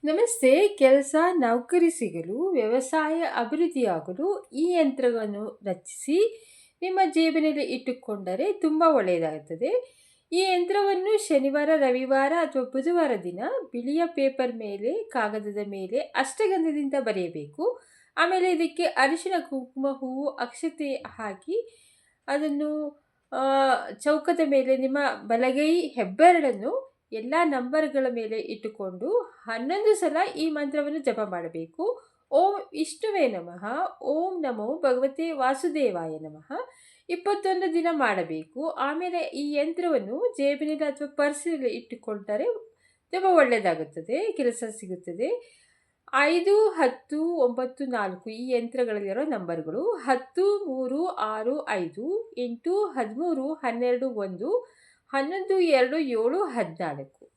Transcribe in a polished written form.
ನಮಸ್ತೆ. ಕೆಲಸ, ನೌಕರಿ ಸಿಗಲು, ವ್ಯವಸಾಯ ಅಭಿವೃದ್ಧಿಯಾಗಲು ಈ ಯಂತ್ರವನ್ನು ರಚಿಸಿ ನಿಮ್ಮ ಜೇಬಿನಲ್ಲಿ ಇಟ್ಟುಕೊಂಡರೆ ತುಂಬ ಒಳ್ಳೆಯದಾಗುತ್ತದೆ. ಈ ಯಂತ್ರವನ್ನು ಶನಿವಾರ, ರವಿವಾರ ಅಥವಾ ಬುಧವಾರ ದಿನ ಬಿಳಿಯ ಪೇಪರ್ ಮೇಲೆ, ಕಾಗದದ ಮೇಲೆ ಅಷ್ಟಗಂಧದಿಂದ ಬರೆಯಬೇಕು. ಆಮೇಲೆ ಇದಕ್ಕೆ ಅರಿಶಿಣ, ಕುಂಕುಮ, ಹೂವು, ಅಕ್ಷತೆ ಹಾಕಿ ಅದನ್ನು ಆ, ಚೌಕದ ಮೇಲೆ ನಿಮ್ಮ ಬಲಗೈ ಹೆಬ್ಬೆರಳನ್ನು ಎಲ್ಲ ನಂಬರ್ಗಳ ಮೇಲೆ ಇಟ್ಟುಕೊಂಡು 11 ಸಲ ಈ ಮಂತ್ರವನ್ನು ಜಪ ಮಾಡಬೇಕು. ಓಂ ವಿಷ್ಣುವೇ ನಮಃ, ಓಂ ನಮೋ ಭಗವತೆ ವಾಸುದೇವಾಯ ನಮಃ. 21 ದಿನ ಮಾಡಬೇಕು. ಆಮೇಲೆ ಈ ಯಂತ್ರವನ್ನು ಜೇಬಿನಲ್ಲಿ ಅಥವಾ ಪರ್ಸಿನಲ್ಲಿ ಇಟ್ಟುಕೊಂಡರೆ ತುಂಬ ಒಳ್ಳೆಯದಾಗುತ್ತದೆ, ಕೆಲಸ ಸಿಗುತ್ತದೆ. 5, 10, 9, 4 ಈ ಯಂತ್ರಗಳಲ್ಲಿರೋ ನಂಬರ್ಗಳು. 10, 3, 6, 5, 8, 13, 12, 1, 11, 2, 7, 14.